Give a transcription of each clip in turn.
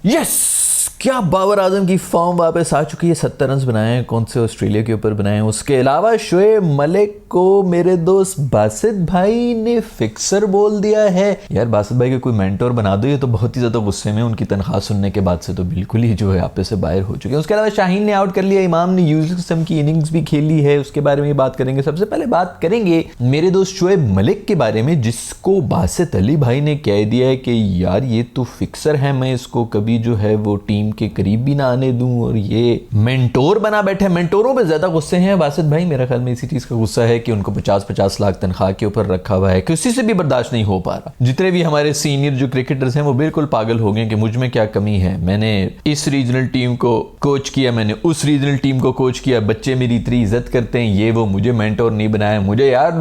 Yes, क्या बाबर आजम की form वापस आ चुकी है। 70 रन बनाए हैं, कौन से ऑस्ट्रेलिया के ऊपर बनाए हैं। उसके अलावा शोएब मलिक को मेरे दोस्त बासित भाई ने फिक्सर बोल दिया है। यार बासित भाई को कोई मेंटोर बना दो, ये तो बहुत ही ज्यादा गुस्से में। उनकी तनख्वाह सुनने के बाद से तो बिल्कुल ही जो है आपे से बाहर हो चुके हैं। उसके अलावा शाहीन ने आउट कर लिया, इमाम ने यूजुअल किस्म की इनिंग्स भी खेली है, उसके बारे में बात करेंगे। सबसे पहले बात करेंगे मेरे दोस्त शोएब मलिक के बारे में, जिसको बासित अली भाई ने कह दिया है कि यार ये तो फिक्सर है, मैं इसको कभी जो है वो टीम के करीब भी ना आने दूं, और ये मेंटोर बना बैठे। मेंटोरों पे ज्यादा गुस्से हैं बासित भाई। मेरा ख्याल में इसी चीज का गुस्सा है कि उनको 50-50 लाख तनख्वाह के ऊपर रखा हुआ है, किसी से भी बर्दाश्त नहीं हो पा रहा। जितने भी हमारे सीनियर जो क्रिकेटर्स हैं वो बिल्कुल पागल हो गए कि मुझ में क्या कमी है, मैंने इस रीजनल टीम को कोच किया, मैंने उस रीजनल टीम को कोच किया, बच्चे मेरी इतनी इज्जत करते हैं, ये वो, मुझे मेंटोर नहीं बनाया। मुझे यार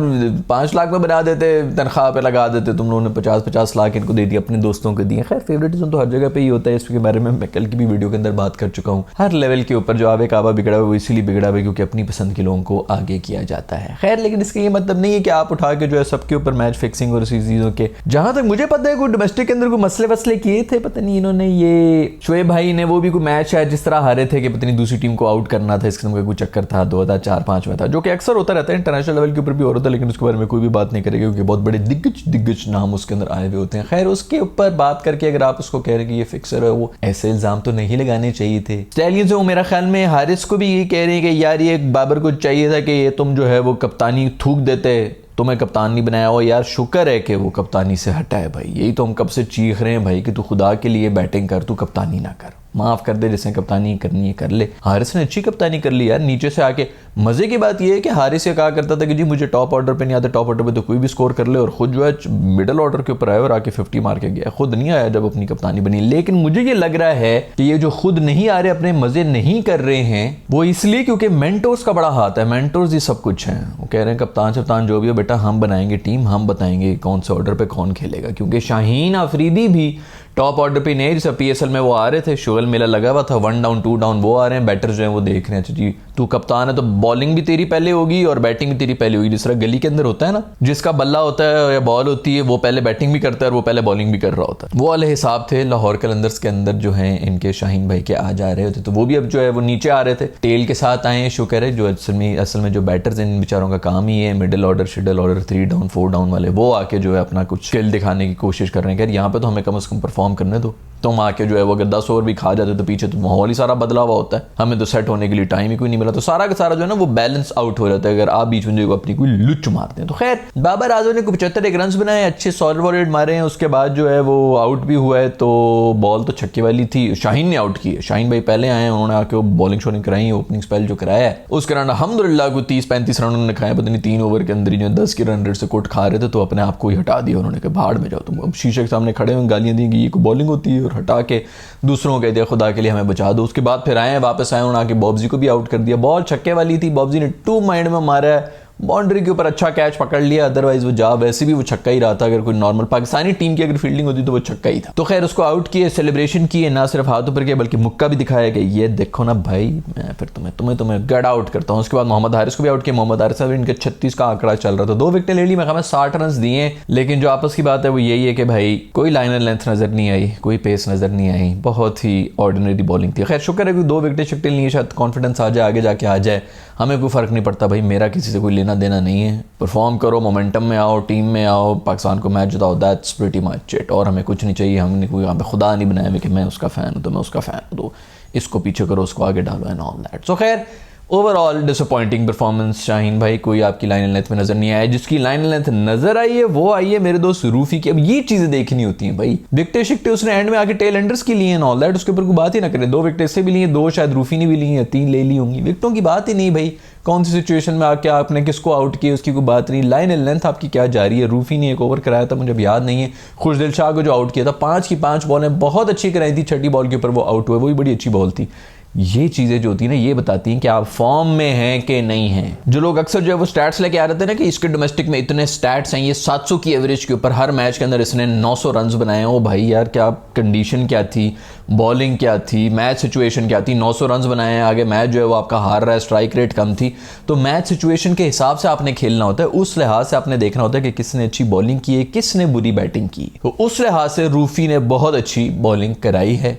5 लाख में बना देते, तनख्वाह पे लगा देते, तुम लोगों ने 50-50 लाख इनको दे दिया, अपने दोस्तों को दिए। खैर फेवरेटिज्म तो हर जगह पे ही होता है, इसके बारे में मैं कल की भी वीडियो के अंदर बात कर चुका हूँ। हर लेवल के ऊपर जो आवे काबा बिगड़ा हुआ वो इसीलिए बिगड़ा हुआ क्योंकि अपनी पसंद के लोगों को आगे किया जाता है। खैर लेकिन इसका ये मतलब नहीं है कि आप उठा के जो है सबके ऊपर मैच फिक्सिंग और इसी चीजों के, जहां तक मुझे पता है कोई डोमेस्टिक के अंदर कोई मसले वसले किए थे, पता नहीं इन्होंने। ये शोएब भाई ने वो भी कोई मैच है जिस तरह हारे थे कि पता नहीं दूसरी टीम को आउट करना था, इस किस्म का कोई चक्कर था 2004-5 में था, जो कि अक्सर होता रहता है, इंटरनेशनल लेवल के ऊपर भी हो रहा था, लेकिन उसके बारे में कोई भी बात नहीं करेगा क्योंकि बहुत बड़े दिग्गज नाम उसके अंदर आए हुए होते हैं। खैर उसके ऊपर बात करके अगर आप उसको कह रहे हैं कि ये फिक्सर है, वो ऐसे इल्जाम तो नहीं लगाने चाहिए थे। स्टैलियंस वो मेरा ख्याल में हारिस को भी ये कह रहे हैं कि यार ये बाबर को चाहिए था कि ये तुम जो है वो कप्तानी थूक देते, तुम्हें कप्तान नहीं बनाया हो। यार शुक्र है कि वो कप्तानी से हटा है भाई, यही तो हम कब से चीख रहे हैं भाई कि तू खुदा के लिए बैटिंग कर, तू कप्तानी ना कर, माफ कर दे, जिसने कप्तानी करनी है कर ले। हारिस ने अच्छी कप्तानी कर ली यार, नीचे से आके। मजे की बात यह है कि हारिस ये कहा करता था कि जी मुझे टॉप ऑर्डर पे नहीं आता, टॉप ऑर्डर पे तो कोई भी स्कोर कर ले, और खुद जो है मिडिल ऑर्डर के ऊपर आया और आके 50 मार के गया, खुद नहीं आया जब अपनी कप्तानी बनी। लेकिन मुझे ये लग रहा है कि ये जो खुद नहीं आ रहे, अपने मजे नहीं कर रहे हैं, वो इसलिए क्योंकि मेंटोर्स का बड़ा हाथ है। मेंटोर्स ही सब कुछ है। वो कह रहे हैं कप्तान शप्तान जो भी हो बेटा, हम बनाएंगे टीम, हम बताएंगे कौन से ऑर्डर पे कौन खेलेगा। क्योंकि शाहीन अफरीदी भी टॉप ऑर्डर पे नहीं, जैसे पीएसएल में वो आ रहे थे, शुगल मेला लगा हुआ था, 1 डाउन 2 डाउन वो आ रहे हैं, बैटर जो है वो देख रहे हैं, जी तू कप्तान है तो बॉलिंग भी तेरी पहले होगी और बैटिंग भी तेरी पहले होगी। जिस तरह गली के अंदर होता है ना, जिसका बल्ला होता है या बॉल होती है वो पहले बैटिंग भी करता है और वो पहले बॉलिंग भी कर रहा होता है। वो वाले हिसाब थे लाहौर कलंदर्स के अंदर जो है इनके शाहीन भाई के आ जा रहे होते, तो वो भी अब जो है वो नीचे आ रहे थे, टेल के साथ आए हैं। शुक्र है जो असल में जो बैटर्स इन बेचारों का काम ही है मिडिल ऑर्डर, शिडल ऑर्डर, 3 डाउन 4 डाउन वाले, वो आके जो है अपना कुछ स्किल दिखाने की कोशिश कर रहे हैं कि यहाँ पे तो हमें कम से कम परफॉर्म करने दो। तुम आके जो है वो अगर 10 ओवर भी खा जाते तो पीछे तो माहौल ही सारा बदला हुआ होता है, हमें तो सेट होने के लिए टाइम ही कोई नहीं मिला, तो सारा का सारा जो है ना वो बैलेंस आउट हो जाता है अगर आप बीच में जो अपनी कोई लुच मारते हैं। तो खैर बाबर आजम ने 75 रन बनाए, अच्छे सॉलिड वॉलिड मारे हैं। उसके बाद जो है वो आउट भी हुआ है, तो बॉल तो छक्के वाली थी, शाहीन ने आउट की है। शाहीन भाई पहले आए हैं, उन्होंने आके वो बॉलिंग शॉलिंग कराई, ओपनिंग स्पेल जो कराया है उसके रन अल्हम्दुलिल्लाह को 30-35 रन उन्होंने खाए, पता नहीं 3 ओवर के अंदर ही जो 10 के रन रेट से कोट खा रहे थे, तो अपने आप को ही हटा दिया उन्होंने कि भाड़ में जाओ तुम। अब शीशे के सामने खड़े हुए गालियां दी कि ये बॉलिंग होती है, और हटा के दूसरों को कह दिया खुदा के लिए हमें बचा दो। उसके बाद फिर आए, वापस आए, उन्होंने आके बॉब्जी को भी आउट कर दिया। बॉल छक्के वाली थी, बॉब्जी ने 2 माइंड में मारा है, बाउंड्री के ऊपर अच्छा कैच पकड़ लिया, अदरवाइज वो जा वैसे भी वो छक्का ही रहा था। अगर कोई नॉर्मल पाकिस्तानी टीम की अगर फील्डिंग होती तो वो छक्का ही था। तो खैर उसको आउट किए, सेलिब्रेशन किए, ना सिर्फ हाथ ऊपर किया बल्कि मुक्का भी दिखाया कि ये देखो ना भाई, मैं फिर तुम्हें गड आउट करता हूँ। उसके बाद मोहम्मद हारिस को भी आउट किया। मोहम्मद हारिस साहब इनके 36 का आंकड़ा चल रहा था, 2 विकेटें ले ली, मैं 60 रन दिए। लेकिन जो आपस की बात है वो यही है कि भाई कोई लाइनर लेंथ नजर नहीं आई, कोई पेस नजर नहीं आई, बहुत ही ऑर्डिनरी बॉलिंग थी। खैर शुक्र है कि 2 विकेटें शक्टें लिए, शायद कॉन्फिडेंस आ जाए, आगे जाके आ जाए, हमें कोई फर्क नहीं पड़ता भाई, मेरा किसी से कोई लेना देना नहीं है। परफॉर्म करो, मोमेंटम में आओ, टीम में आओ, पाकिस्तान को मैच जिताओ, दैट्स प्रीटी मच इट। और हमें कुछ नहीं चाहिए, हमने कोई यहाँ पे खुदा नहीं बनाया हुआ कि मैं उसका फ़ैन हूँ तो मैं उसका फ़ैन हूँ, तो इसको पीछे करो, उसको आगे डालो एंड ऑल दैट। सो खैर ओवरऑल डिसअपॉइंटिंग परफॉर्मेंस शाहीन भाई, कोई आपकी लाइन लेंथ में नजर नहीं आया। जिसकी लाइन लेंथ नजर आई है वो आई है मेरे दोस्त रूफी की। अब ये चीजें देखनी होती हैं भाई, विकेटें शिकटे उसने एंड में आके टेल एंडर्स की लिए एंड ऑल दैट, उसके ऊपर कोई बात ही ना करें। 2 विकेट इससे भी लिए, 2 शायद रूफी ने भी ली हैं, 3 ले ली होंगी, विकेटों की बात ही नहीं भाई। कौन सी सिचुएशन में आके आपने किसको आउट किया उसकी कोई बात नहीं, लाइन लेंथ आपकी क्या जा रही है। रूफी ने 1 ओवर कराया था, मुझे अब याद नहीं है, खुशदिल शाह को जो आउट किया था, 5 की 5 बॉलें बहुत अच्छी कराई थी, 6ठी बॉल के ऊपर वो आउट हुए, वो भी बड़ी अच्छी बॉल थी। ये चीजें जो होती है ना ये बताती हैं कि आप फॉर्म में हैं कि नहीं हैं। जो लोग अक्सर जो है वो स्टैट्स लेके आ रहे थे ना कि इसके डोमेस्टिक में इतने स्टैट्स हैं, ये 700 की एवरेज के ऊपर हर मैच के अंदर इसने 900 रन बनाए हैं। ओ भाई यार, क्या कंडीशन क्या थी, बॉलिंग क्या थी, मैच सिचुएशन क्या थी, 900 रन बनाए हैं, आगे मैच जो है वो आपका हार रहा है, स्ट्राइक रेट कम थी। तो मैच सिचुएशन के हिसाब से आपने खेलना होता है, उस लिहाज से आपने देखना होता है कि किसने अच्छी बॉलिंग की है, किसने बुरी बैटिंग की। तो उस लिहाज से रूफी ने बहुत अच्छी बॉलिंग कराई है।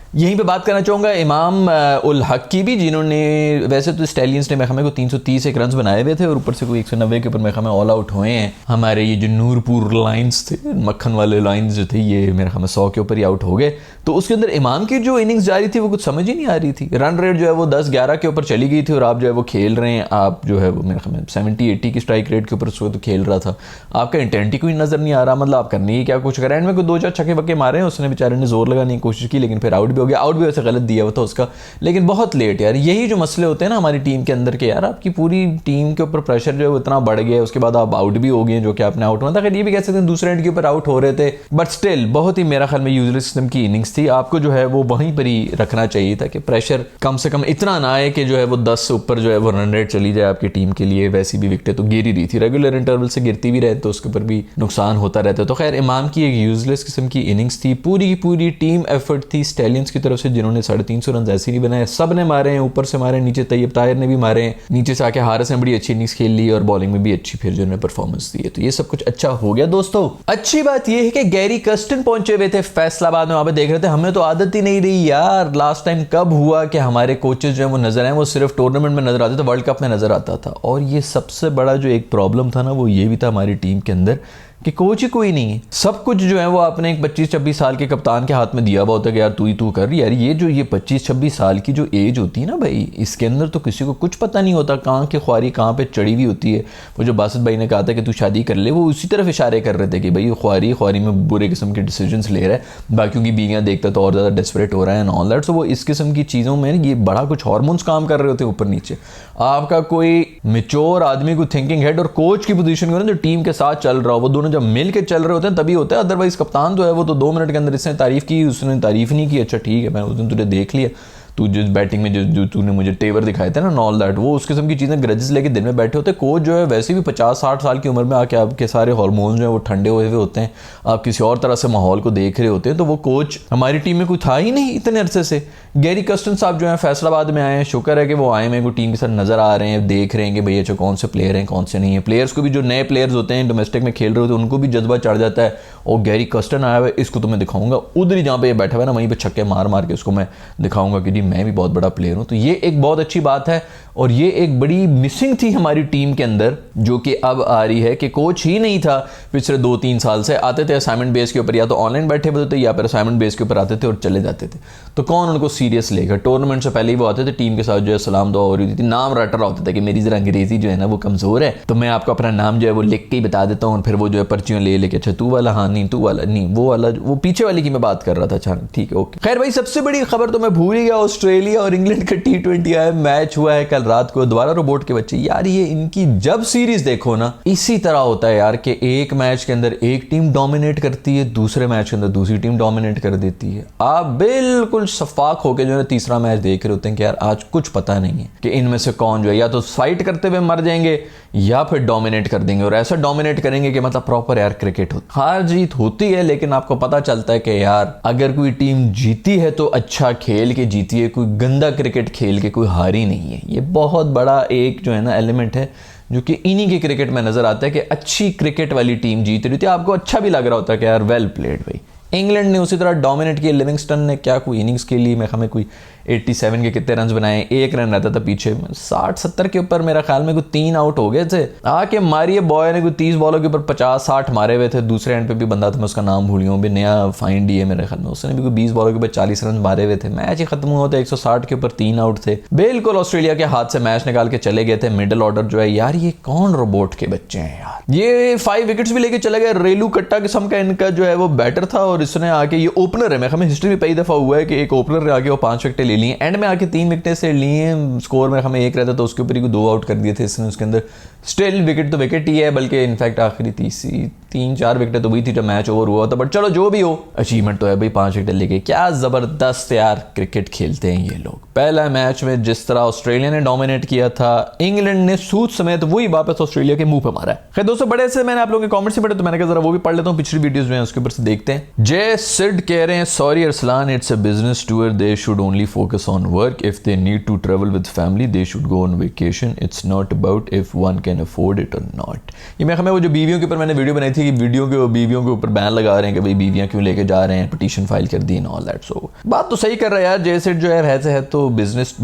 यहीं पे बात करना चाहूँगा इमाम उल हक की भी, जिन्होंने वैसे तो स्टैलियंस ने मेरे को 330 रन बनाए हुए थे और ऊपर से कोई 190 के ऊपर मेरे ऑल आउट हुए हैं। हमारे ये जो नूरपुर लाइन्स थे, मक्खन वाले लाइन्स जो थे, ये मेरे 100 के ऊपर ही आउट हो गए। तो उसके अंदर इमाम की जो इनिंग्स जारी थी वो कुछ समझ ही नहीं आ रही थी। रन रेट जो है वो 10-11 के ऊपर चली गई थी और आप जो है वो खेल रहे हैं, आप जो है वो मेरे 70-80 की स्ट्राइक रेट के ऊपर उसको तो खेल रहा था। आपका इंटेंट ही कोई नजर नहीं आ रहा, मतलब आप करने ही क्या कुछ कर। एंड में कोई 2-4 छक्के वक्के मारे, उसने बेचारे ने जोर लगाने की कोशिश की लेकिन फिर आउट भी हो गया। आउट भी वैसे गलत दिया हुआ था उसका, लेकिन बहुत लेट यार। यही जो मसले होते हैं ना हमारी टीम के अंदर के, यार आपकी पूरी टीम के ऊपर प्रेशर जो है वो इतना बढ़ गया, उसके बाद आप आउट भी हो गए जो कि आपने आउट होना था। ये भी कह सकते हैं दूसरे एंड के ऊपर आउट हो रहे थे, बट स्टिल बहुत ही मेरा ख्याल में यूजलेस किस्म की इनिंग्स थी। आपको जो है वो वहीं पर ही रखना चाहिए था कि प्रेशर कम से कम इतना ना आए कि जो है वो 10 से ऊपर जो है वो रन रेट चली जाए आपकी टीम के लिए। वैसी भी विकेटें तो गिर ही रही थी, रेगुलर इंटरवल से गिरती भी रहे तो उसके ऊपर भी नुकसान होता रहता। तो खैर इमाम की एक यूजलेस किस्म की इनिंग्स थी। पूरी की पूरी टीम एफर्ट थी स्टैलियंस की तरफ से, जिन्होंने 350 रन ऐसे नहीं बनाए, सब ने मारे हैं, ऊपर से मारे, नीचे तैयब ताहिर ने भी मारे हैं, नीचे से आके हारिस ने बड़ी अच्छी इनिंग्स खेल ली और बॉलिंग में भी अच्छी फिर जो उन्होंने परफॉर्मेंस दी है। तो ये सब कुछ अच्छा हो गया दोस्तों। अच्छी बात ये है कि गैरी कर्स्टन पहुंचे हुए थे फैसलाबाद में, वहां पे देख रहे थे। हमें तो आदत ही नहीं रही यार, लास्ट टाइम कब हुआ कि हमारे कोचेस जो है वो नजर आए, वो सिर्फ टूर्नामेंट में नजर आते थे, वर्ल्ड कप में नजर आता था। और ये सबसे बड़ा जो एक प्रॉब्लम था ना वो ये भी था हमारी टीम के अंदर कि कोच ही कोई नहीं है। सब कुछ जो है वो आपने एक 25-26 साल के कप्तान के हाथ में दिया हुआ होता है कि यार तू ही तू कर। यार ये जो ये 25-26 साल की जो एज होती है ना भाई, इसके अंदर तो किसी को कुछ पता नहीं होता कहाँ की ख्वारी कहाँ पे चढ़ी हुई होती है। वो जो बासित भाई ने कहा था कि तू शादी कर ले, वो उसी तरफ इशारे कर रहे थे कि भाई ख्वारी में बुरे किस्म के डिसीजंस ले रहा है, बाकियों की बीवियाँ देखता तो और ज़्यादा डेस्परेट हो रहा है एंड ऑल दैट। सो वो इस किस्म की चीज़ों में ये बड़ा कुछ हार्मोन्स काम कर रहे होते हैं ऊपर नीचे। आपका कोई मेच्योर आदमी को थिंकिंग हेड और कोच की पोजीशन में जो टीम के साथ चल रहा हो, वो दोनों जब मिल के चल होते हैं तभी होता है। अदरवाइज कप्तान जो है वो तो 2 मिनट के अंदर इसने तारीफ की, उसने तारीफ नहीं की, अच्छा ठीक है मैं उस दिन तुझे देख लिया, तू जिस बैटिंग में जो तूने मुझे तेवर दिखाए थे ना ऑल दैट, वो उस किस्म की चीज़ें ग्रजेस लेके दिन में बैठे होते हैं। कोच जो है वैसे भी 50-60 साल की उम्र में आके आपके सारे हार्मोन जो है वो ठंडे हुए होते हैं, आप किसी और तरह से माहौल को देख रहे होते हैं। तो वो कोच हमारी टीम में कोई था ही नहीं इतने अरसे से। गैरी कर्स्टन साहब जो है फैसलाबाद में आए हैं, शुक्र है कि वो आए, मेरे को टीम के साथ नजर आ रहे हैं, देख रहे हैं कि भैया कौन से प्लेयर हैं कौन से नहीं है। प्लेयर्स को भी जो नए प्लेयर्स होते हैं डोमेस्टिक में खेल रहे होते हैं उनको भी जज्बा चढ़ जाता है, और गैरी कर्स्टन आया हुआ है, इसको तो मैं दिखाऊंगा, उधर ही जहाँ पे ये बैठा हुआ है ना वहीं पे छक्के मार मार के उसको मैं दिखाऊंगा कि जी मैं भी बहुत बड़ा प्लेयर हूँ। तो ये एक बहुत अच्छी बात है और ये एक बड़ी मिसिंग थी हमारी टीम के अंदर, जो कि अब आ रही है कि कोच ही नहीं था पिछले 2-3 साल से। आते थे असाइनमेंट बेस के ऊपर, या तो ऑनलाइन बैठे होते थे या फिर असाइनमेंट बेस के ऊपर आते थे और चले जाते थे। तो कौन उनको सीरियस लेगा। टूर्नामेंट से पहले ही वो आते थे, टीम के साथ जो है सलाम दुआ हो रही थी, नाम रट रहा होता था कि मेरी जरा अंग्रेजी जो है ना वो कमजोर है, तो मैं आपको अपना नाम जो है वो लिख के ही बता देता हूँ। फिर वो जो है पर्चियां ले लेके, अच्छा तू वाला, हाँ नहीं तू वाला नहीं, वो वाला, वो पीछे वाली की मैं बात कर रहा था, अच्छा ठीक है ओके। खैर भाई सबसे बड़ी खबर तो मैं भूल ही गया, ऑस्ट्रेलिया और इंग्लैंड का T20 आया, मैच हुआ है कल रात को, दोबारा रोबोट के बच्चे। यार ये इनकी जब सीरीज देखो ना इसी तरह होता है यार कि एक मैच के अंदर एक टीम डोमिनेट करती है, दूसरे मैच के अंदर दूसरी टीम डोमिनेट कर देती है। आप बिल्कुल शफाक होकर जो है तीसरा मैच देख रहे होते हैं कि यार आज कुछ पता नहीं है कि इनमें से कौन जो है या तो फाइट करते हुए मर जाएंगे या फिर डोमिनेट कर देंगे, और ऐसा डोमिनेट करेंगे कि मतलब प्रॉपर यार क्रिकेट हो, हार जीत होती है लेकिन आपको पता चलता है कि यार अगर कोई टीम जीती है तो अच्छा खेल के जीती है, कोई गंदा क्रिकेट खेल के कोई हारी नहीं है। ये बहुत बड़ा एक जो है ना एलिमेंट है जो कि इन्हीं के क्रिकेट में नजर आता है कि अच्छी क्रिकेट वाली टीम जीत रही थी, आपको अच्छा भी लग रहा होता है कि यार वेल प्लेड भाई। इंग्लैंड ने उसी तरह डोमिनेट किया, लिविंगस्टन ने क्या कोई इनिंग्स के लिए मैं हमें कोई 87 के कितने रन बनाए, 1 रन रहता था पीछे, 60-70 के ऊपर मेरा ख्याल में कोई 3 आउट हो गए थे। आके मारिए बॉय ने कोई 30 बॉलों के ऊपर 50-60 मारे हुए थे। दूसरे एंड पे भी बंदा था, मैं उसका नाम भूल गया हूँ, भी नया फाइंड ही है मेरे ख्याल में, उसने भी कोई 20 बॉलों के ऊपर 40 रन मारे हुए थे। मैच ही खत्म हुआ था 160 के ऊपर 3 आउट थे, बिल्कुल ऑस्ट्रेलिया के हाथ से मैच निकाल के चले गए थे। मिडिल ऑर्डर जो है यार ये कौन रोबोट के बच्चे हैं यार, ये 5 विकेट्स भी लेके चले गए। रेलू कट्टा किस्म का इनका जो है वो बैटर था, और इसने आके, ये ओपनर है, मैं हमें हिस्ट्री में पहली दफा हुआ है कि एक ओपनर ने आके वो 5 विकेटें ले ली, एंड में आके 3 विकेटें से लिए, स्कोर में हमें 1 रहता तो उसके ऊपर ही 2 आउट कर दिए थे इसने। उसके अंदर स्टिल विकेट तो विकेट ही है, बल्कि इनफैक्ट आखिरी 3-4 विकेटें तो हुई थी जब मैच ओवर हुआ था, बट चलो जो भी हो अचीवमेंट तो है भाई, 5 विकेट लेके। क्या जबरदस्त यार क्रिकेट खेलते हैं ये लोग। पहला मैच में जिस तरह ऑस्ट्रेलिया ने डोमिनेट किया था, इंग्लैंड ने सूद समेत वही वापस ऑस्ट्रेलिया के मुंह पे मारा है। खैर दोस्तों बड़े से मैंने आप लोगों के कमेंट्स से पढ़े तो मैंने कहा जरा वो भी पढ़ लेता हूँ, पिछली वीडियोस जो है उसके ऊपर से देखते हैं। जय सिड कह रहे हैं sorry Arsalan, it's a business tour, they should only focus on work, if they need to travel with family they should go on vacation, it's not about if one can afford it or not. ये मैं हमें वो जो बीवियों के ऊपर मैंने video बनाई थी कि बीवियों के ऊपर बैन लगा रहे हैं कि भाई बीवियां क्यों लेके जा रहे हैं, पिटीशन फाइल कर दी एंड ऑल दैट। सो बात तो सही कर रहा है यार, जैसे जो है तो बिजनेस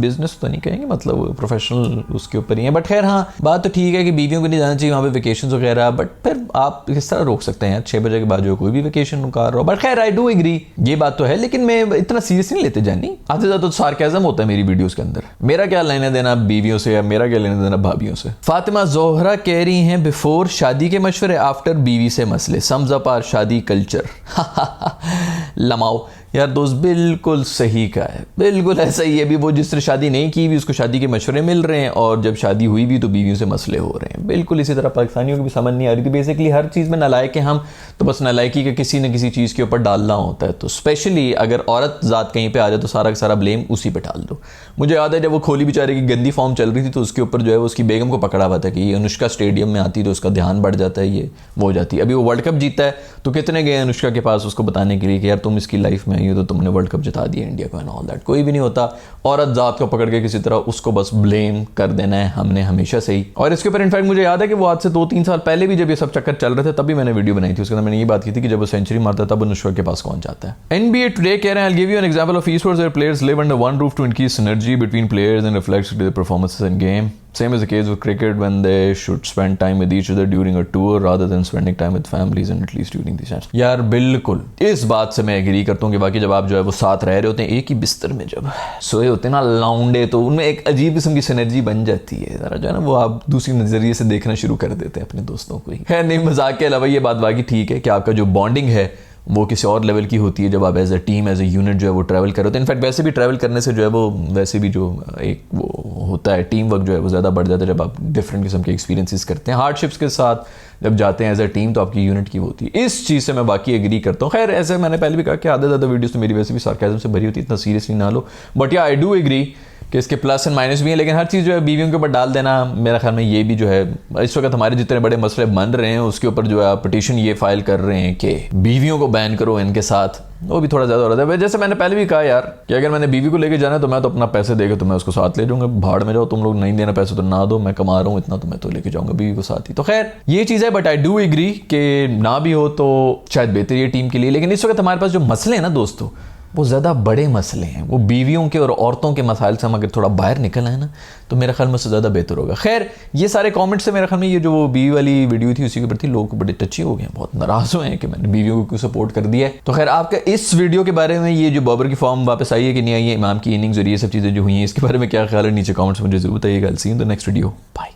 तो नहीं कहेंगे, मतलब प्रोफेशनल उसके ऊपर ही है। बट खैर हाँ, बात तो ठीक है कि बीवियों को नहीं जाना चाहिए वहाँ पे वेकेशन वगैरह, बट फिर आप किस तरह रोक सकते हैं 6 बजे के बाद जो कोई भी वेकेशन कर रहा हो। बट खैर आई डू एग्री, ये बात तो है, लेकिन मैं इतना सीरियस नहीं लेते जानी। आते ज़्यादा तो सार्केज़म होता है मेरी वीडियोस के अंदर। मेरा क्या लेने देना बीवियों से या मेरा क्या लेने देना भाभियों से। फातिमा जोहरा कह रही हैं बिफोर शादी के मशवरे, आफ्टर बीवी से मसले, सम्स अप आवर शादी कल्चर। लमाओ यार दोस्त, बिल्कुल सही कहा है, बिल्कुल ऐसा ही है। अभी वो जिसने शादी नहीं की भी उसको शादी के मशवरे मिल रहे हैं, और जब शादी हुई भी तो बीवियों से मसले हो रहे हैं। बिल्कुल इसी तरह पाकिस्तानियों को भी समझ नहीं आ रही थी। बेसिकली हर चीज़ में नालायक है हम, तो बस नालायकी का किसी न किसी चीज़ के ऊपर डालना होता है। तो स्पेशली अगर औरत ज़ात कहीं पर आ जाए तो सारा का सारा ब्लेम उसी पर डाल दो। मुझे याद है जब वो खोली बेचारे की गंदी फॉर्म चल रही थी तो उसके ऊपर जो है वो उसकी बेगम को पकड़ा हुआ था कि ये अनुष्का स्टेडियम में आती तो उसका ध्यान बढ़ जाता है, ये वो हो जाती है। अभी वो वर्ल्ड कप जीता है तो कितने गए अनुष्का के पास उसको बताने के लिए कि यार तुम इसकी लाइफ में आई हो तो तुमने वर्ल्ड कप जिता दिया इंडिया को एंड ऑल दैट। कोई भी नहीं होता औरत जात को पकड़ के किसी तरह उसको बस ब्लेम कर देना है हमने हमेशा से ही। और इसके ऊपर इनफैक्ट मुझे याद है कि वो आज से 2-3 साल पहले भी जब ये सब चक्कर चल रहे थे तब भी मैंने वीडियो बनाई थी, उसके अंदर मैंने ये बात की थी कि जब वो सेंचुरी मारता तब अनुष्का के पास कौन जाता है। NBA टुडे कह रहे हैं, I'll give you an example of esports where players live under one roof to increase synergy between players and reflects their performances in game. Same is the case with cricket when they should spend time with each other during a tour rather than spending time with families and at least during these times. यार बिल्कुल इस बात से मैं agree करता हूँ कि बाकी जब आप जो है वो साथ रह रहे होते हैं एक ही बिस्तर में, जब सोए होते हैं ना लाउंडे, तो उनमें एक अजीब किस्म की सिनर्जी बन जाती है। जरा जो है ना वो आप दूसरी नजरिए से देखना शुरू कर देते हैं अपने दोस्तों को ही। खैर नहीं, मजाक के अलावा ये बात बाकी ठीक है कि आपका जो बॉन्डिंग है वो किसी और लेवल की होती है जब आप as a team as a unit जो है वो ट्रैवल कर रहे होते हैं। इनफैक्ट वैसे भी ट्रैवल करने से जो है वो वैसे भी जो एक वो होता है टीम वर्क जो है वो ज़्यादा बढ़ जाता है जब आप डिफरेंट किस्म के एक्सपीरियंसेस करते हैं। हार्डशिप्स के साथ जब जाते हैं एज ए टीम तो आपकी यूनिट की होती है। इस चीज़ से मैं बाकी एग्री करता हूँ। खैर ऐसे मैंने पहले भी कहा कि आधे ज़्यादा वीडियोस तो मेरी वैसे भी सार्केज़म से भरी होती है, इतना सीरियसली ना लो। बट या आई डू एग्री कि इसके प्लस एंड माइनस भी हैं, लेकिन हर चीज़ जो है बीवियों के ऊपर डाल देना मेरा ख्याल में ये भी जो है इस वक्त हमारे जितने बड़े मसले बन रहे हैं उसके ऊपर जो है आप पिटीशन ये फाइल कर रहे हैं कि बीवियों को बैन करो इनके साथ, वो भी थोड़ा ज़्यादा हो रहा है। जैसे मैंने पहले भी कहा यार कि अगर मैंने बीवी को लेके जाना है तो मैं तो अपना पैसे देके तो मैं उसको साथ ले जाऊंगा, भाड़ में जाओ तुम लोग, नहीं देना पैसे तो ना दो, मैं कमा रहा हूँ इतना तो मैं तो लेके जाऊंगा बीवी को साथ ही। तो खैर ये चीज़ है, बट आई डू एग्री कि ना भी हो तो शायद बेहतर है टीम के लिए। लेकिन इस वक्त हमारे पास जो मसले हैं ना दोस्तों वो ज़्यादा बड़े मसले हैं, वो बीवियों के और औरतों के मसाइल से हम अगर थोड़ा बाहर निकल आए ना तो मेरा ख्याल में उससे ज़्यादा बेहतर होगा। खैर ये सारे कमेंट्स से मेरा ख्याल में ये जो वो बीवी वाली वीडियो थी उसी के प्रति लोग बड़े टची हो गए, बहुत नाराज़ हुए हैं कि मैंने बीवियों को क्यों सपोर्ट कर दिया है। तो खैर आपका इस वीडियो के बारे में, ये जो बाबर की फॉर्म वापस आई है कि नहीं आई है, इमाम की इनिंग्स और ये सब चीज़ें जो हुई हैं, इसके बारे में क्या ख्याल है नीचे कमेंट्स में मुझे जरूर बताइएगा। See in the next video, bye.